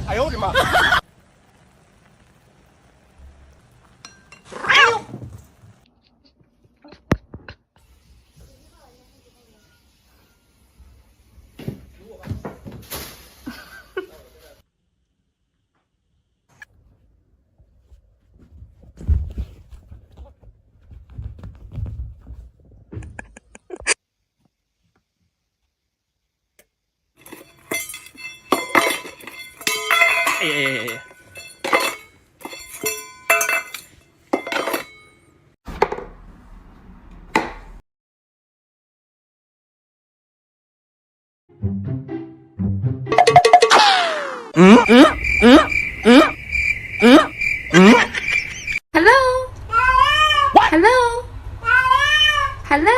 哎呦我的妈！哎呀呀呀！Hello? Hello? Hello?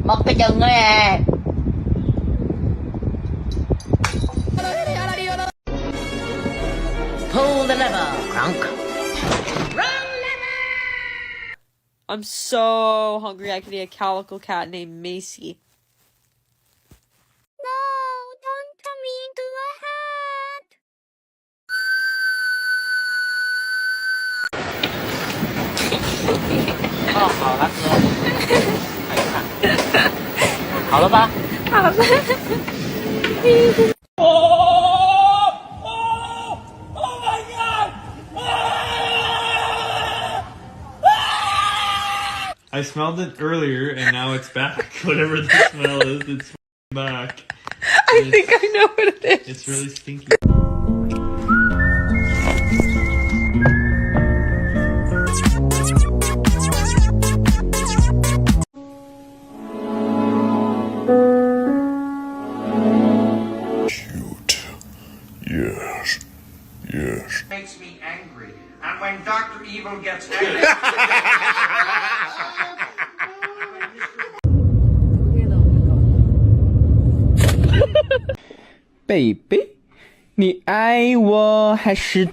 Mất cái chân ấy à. Pull the lever, crunk. I'm so hungry I could eat a calico cat named Macy. No, don't turn me into a hat. 哦，好了，好了吧？好了。I smelled it earlier and now it's back. Whatever the smell is, it's back. I think I know what it is. It's really stinky. Cute. Yes. Yes. Makes me angry. And when Dr. Evil gets angry... Baby，你爱我还是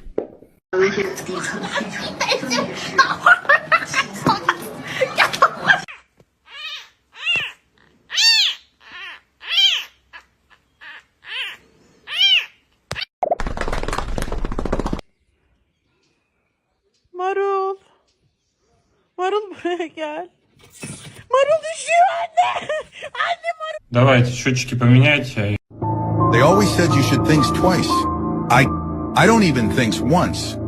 ？Marul. Marul buraya gel. Marul düşüyor anne. Anne Marul. Давайте, счетчики поменяйте. They always said you should think twice. I don't even think once.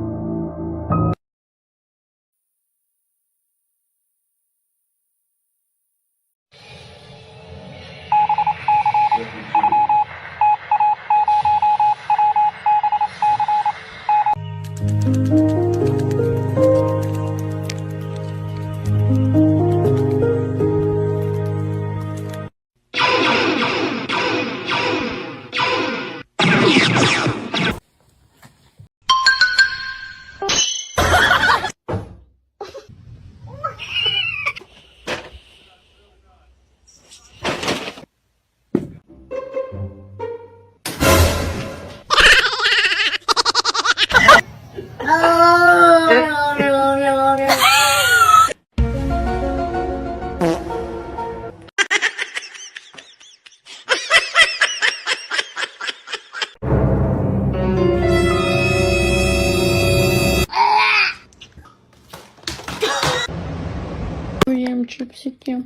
пупсики.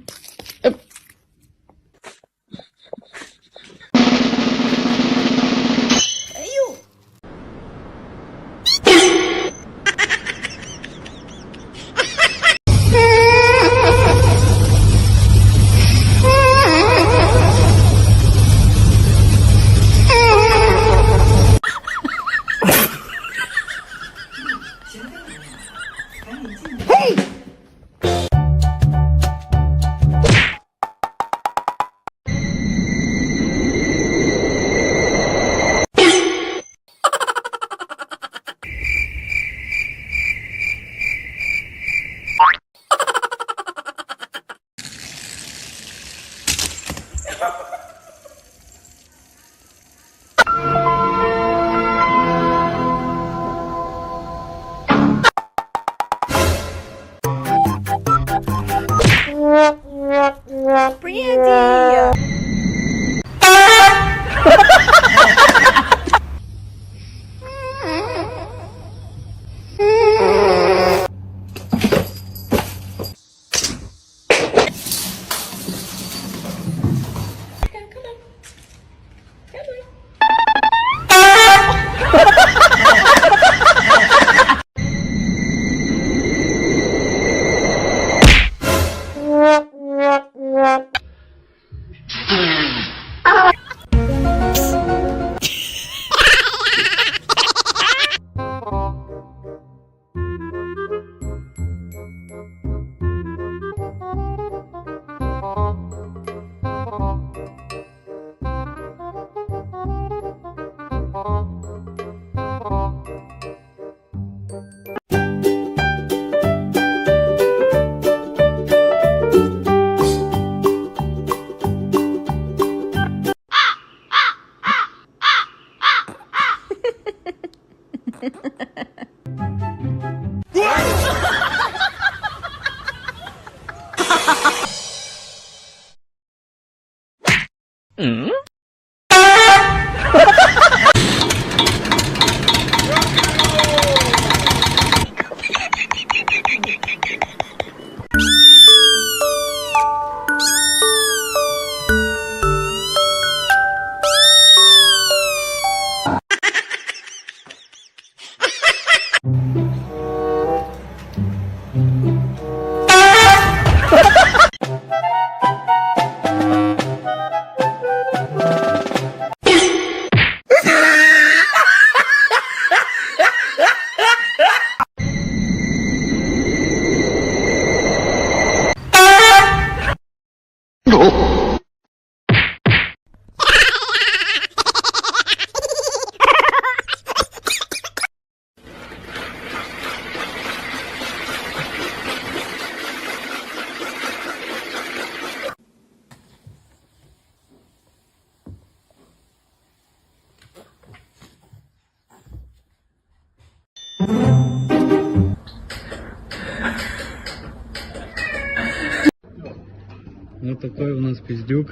Вот такой у нас пиздюк.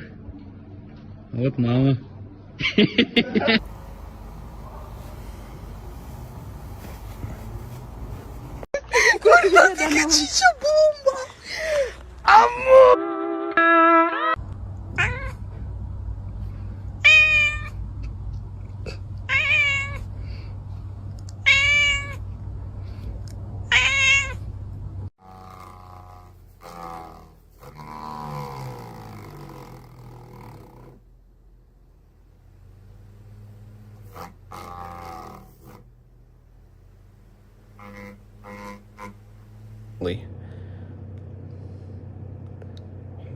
Вот мама.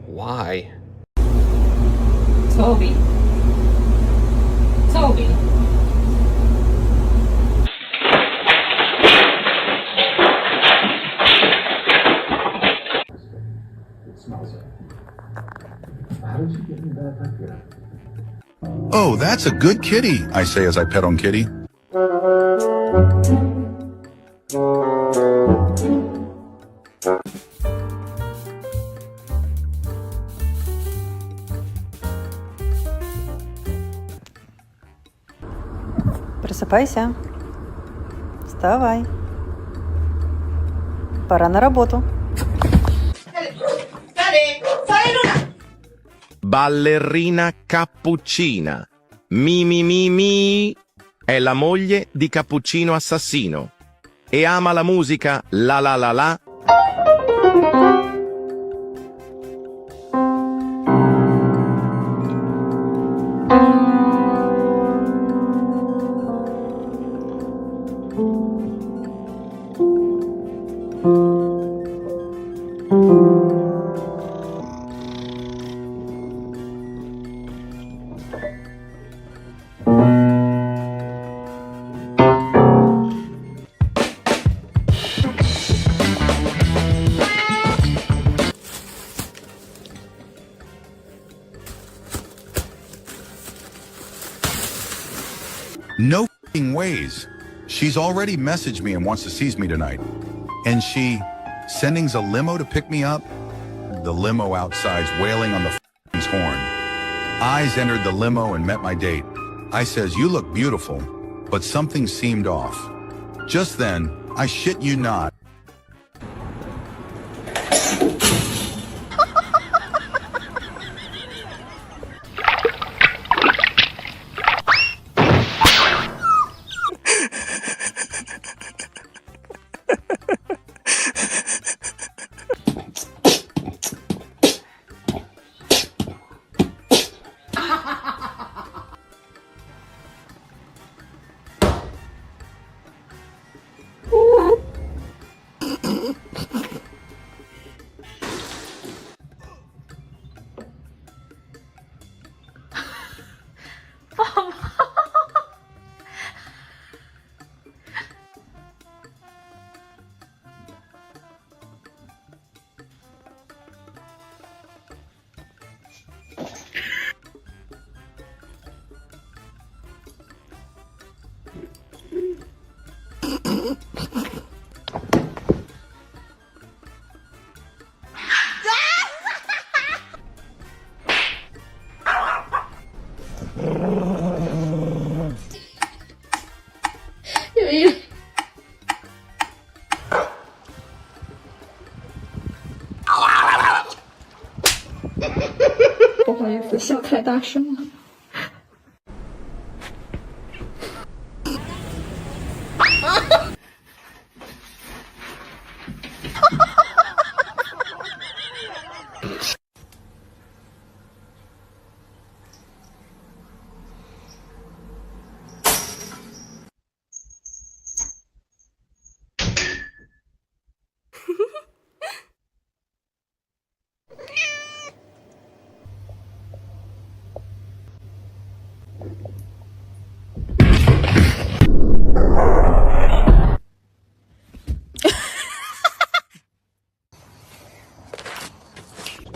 Why? Toby. Toby. Oh, that's a good kitty, I say as I pet on Kitty. Просыпайся. Вставай. Пора на работу. ballerina cappuccina. Mi. È la moglie di Cappuccino Assassino e ama la musica la la la la. No f***ing ways. She's already messaged me and wants to seize me tonight. And she sendings a limo to pick me up. The limo outside's wailing on the f***ing horn. Eyes entered the limo and met my date. I says, you look beautiful, but something seemed off. Just then, I shit you not.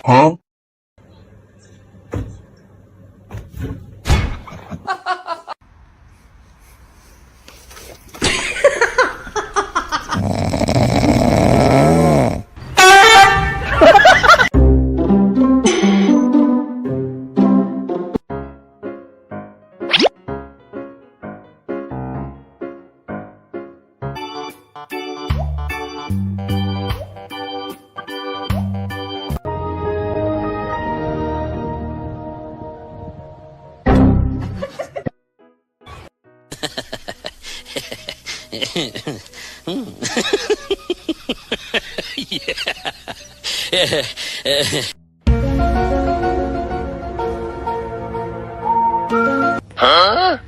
Huh? Huh?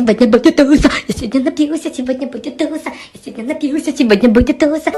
сегодня будет туса. Я сегодня напьюсь, сегодня будет туса. Я сегодня напьюсь, сегодня будет туса.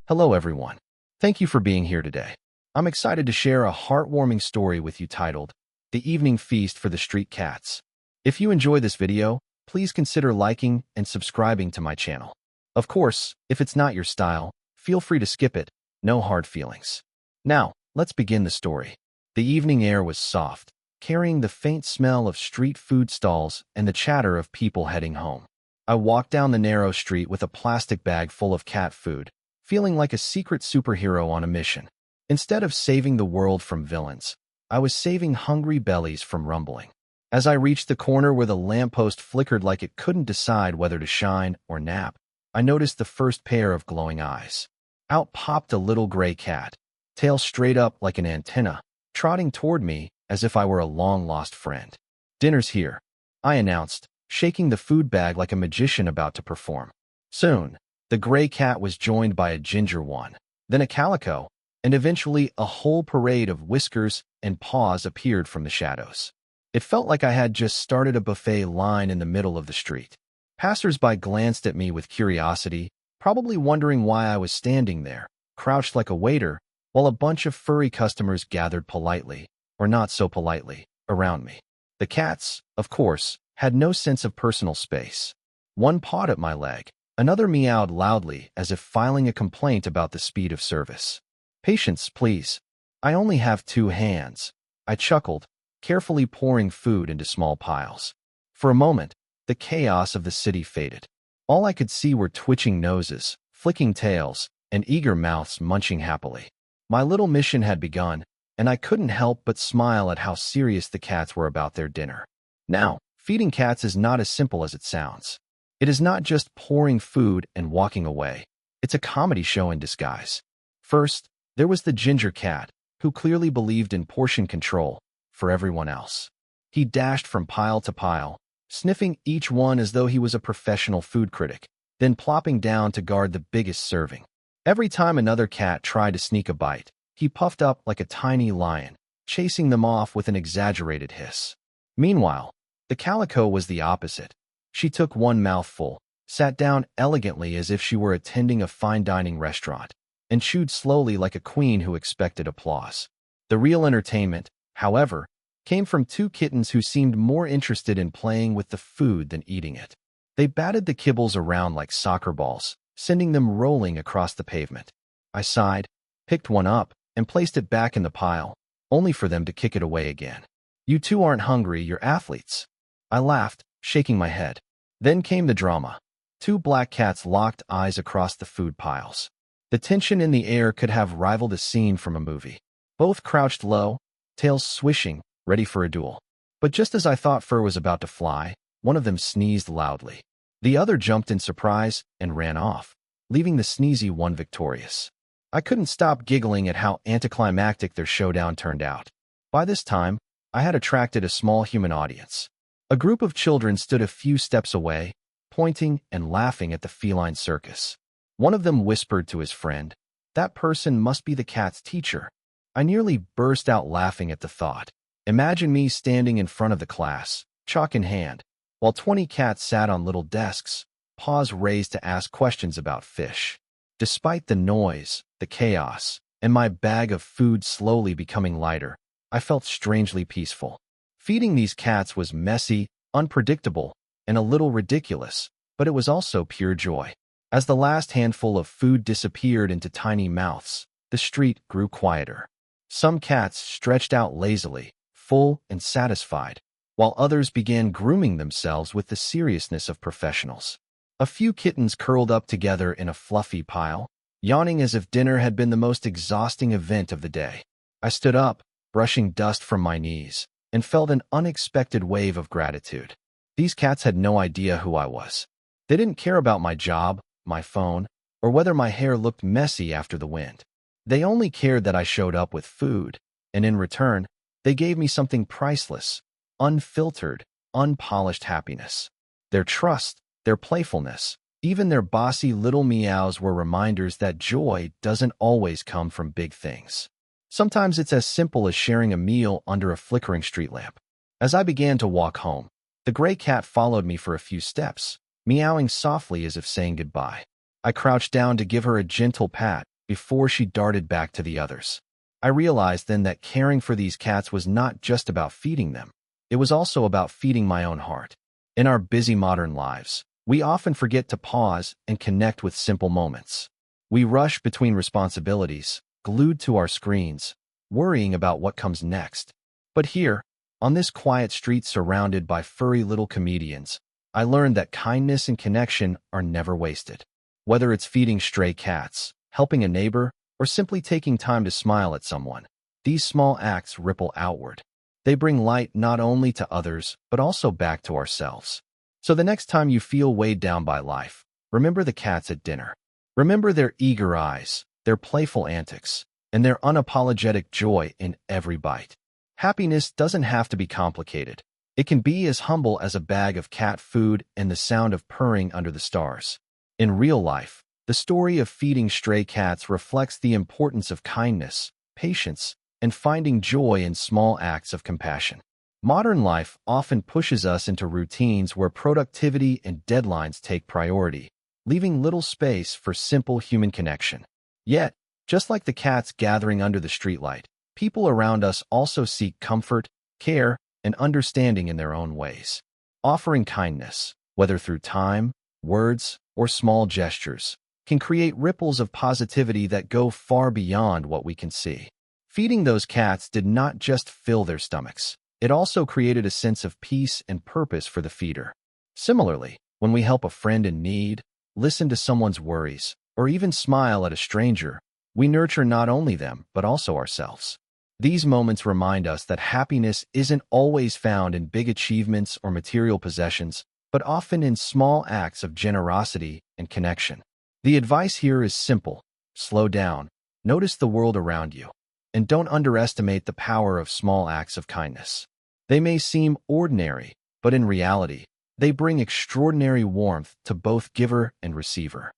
Hello everyone. Thank you for being here today. I'm excited to share a heartwarming story with you titled, The Evening Feast for the Street Cats. If you enjoy this video, please consider liking and subscribing to my channel. Of course, if it's not your style, feel free to skip it, no hard feelings. Now, let's begin the story. The evening air was soft, carrying the faint smell of street food stalls and the chatter of people heading home. I walked down the narrow street with a plastic bag full of cat food, feeling like a secret superhero on a mission. Instead of saving the world from villains, I was saving hungry bellies from rumbling. As I reached the corner where the lamppost flickered like it couldn't decide whether to shine or nap, I noticed the first pair of glowing eyes. Out popped a little gray cat, tail straight up like an antenna, trotting toward me as if I were a long-lost friend. "Dinner's here," I announced, shaking the food bag like a magician about to perform. Soon, the gray cat was joined by a ginger one, then a calico, and eventually a whole parade of whiskers and paws appeared from the shadows. It felt like I had just started a buffet line in the middle of the street. Passers-by glanced at me with curiosity, probably wondering why I was standing there, crouched like a waiter, while a bunch of furry customers gathered politely, or not so politely, around me. The cats, of course, had no sense of personal space. One pawed at my leg. Another meowed loudly as if filing a complaint about the speed of service. "Patience, please. I only have 2 hands." I chuckled, carefully pouring food into small piles. For a moment, the chaos of the city faded. All I could see were twitching noses, flicking tails, and eager mouths munching happily. My little mission had begun, and I couldn't help but smile at how serious the cats were about their dinner. Now, feeding cats is not as simple as it sounds. It is not just pouring food and walking away. It's a comedy show in disguise. First, there was the ginger cat, who clearly believed in portion control for everyone else. He dashed from pile to pile, sniffing each one as though he was a professional food critic, then plopping down to guard the biggest serving. Every time another cat tried to sneak a bite, he puffed up like a tiny lion, chasing them off with an exaggerated hiss. Meanwhile, the calico was the opposite. She took one mouthful, sat down elegantly as if she were attending a fine dining restaurant, and chewed slowly like a queen who expected applause. The real entertainment, however, came from 2 kittens who seemed more interested in playing with the food than eating it. They batted the kibbles around like soccer balls, sending them rolling across the pavement. I sighed, picked one up, and placed it back in the pile, only for them to kick it away again. "You 2 aren't hungry, you're athletes." I laughed, shaking my head. Then came the drama. 2 black cats locked eyes across the food piles. The tension in the air could have rivaled a scene from a movie. Both crouched low, tails swishing, ready for a duel. But just as I thought fur was about to fly, one of them sneezed loudly. The other jumped in surprise and ran off, leaving the sneezy one victorious. I couldn't stop giggling at how anticlimactic their showdown turned out. By this time, I had attracted a small human audience. A group of children stood a few steps away, pointing and laughing at the feline circus. One of them whispered to his friend, "That person must be the cat's teacher." I nearly burst out laughing at the thought. Imagine me standing in front of the class, chalk in hand, while 20 cats sat on little desks, paws raised to ask questions about fish. Despite the noise, the chaos, and my bag of food slowly becoming lighter, I felt strangely peaceful. Feeding these cats was messy, unpredictable, and a little ridiculous, but it was also pure joy. As the last handful of food disappeared into tiny mouths, the street grew quieter. Some cats stretched out lazily, full and satisfied, while others began grooming themselves with the seriousness of professionals. A few kittens curled up together in a fluffy pile, yawning as if dinner had been the most exhausting event of the day. I stood up, brushing dust from my knees, and felt an unexpected wave of gratitude. These cats had no idea who I was. They didn't care about my job, my phone, or whether my hair looked messy after the wind. They only cared that I showed up with food, and in return, they gave me something priceless, unfiltered, unpolished happiness. Their trust, their playfulness, even their bossy little meows were reminders that joy doesn't always come from big things. Sometimes it's as simple as sharing a meal under a flickering street lamp. As I began to walk home, the gray cat followed me for a few steps, meowing softly as if saying goodbye. I crouched down to give her a gentle pat, before she darted back to the others. I realized then that caring for these cats was not just about feeding them. It was also about feeding my own heart. In our busy modern lives, we often forget to pause and connect with simple moments. We rush between responsibilities, glued to our screens, worrying about what comes next. But here, on this quiet street surrounded by furry little comedians, I learned that kindness and connection are never wasted. Whether it's feeding stray cats, helping a neighbor, or simply taking time to smile at someone, these small acts ripple outward. They bring light not only to others, but also back to ourselves. So the next time you feel weighed down by life, remember the cats at dinner. Remember their eager eyes, their playful antics, and their unapologetic joy in every bite. Happiness doesn't have to be complicated. It can be as humble as a bag of cat food and the sound of purring under the stars. In real life, the story of feeding stray cats reflects the importance of kindness, patience, and finding joy in small acts of compassion. Modern life often pushes us into routines where productivity and deadlines take priority, leaving little space for simple human connection. Yet, just like the cats gathering under the streetlight, people around us also seek comfort, care, and understanding in their own ways. Offering kindness, whether through time, words, or small gestures, can create ripples of positivity that go far beyond what we can see. Feeding those cats did not just fill their stomachs. It also created a sense of peace and purpose for the feeder. Similarly, when we help a friend in need, listen to someone's worries, or even smile at a stranger, we nurture not only them, but also ourselves. These moments remind us that happiness isn't always found in big achievements or material possessions, but often in small acts of generosity and connection. The advice here is simple: slow down, notice the world around you, and don't underestimate the power of small acts of kindness. They may seem ordinary, but in reality, they bring extraordinary warmth to both giver and receiver.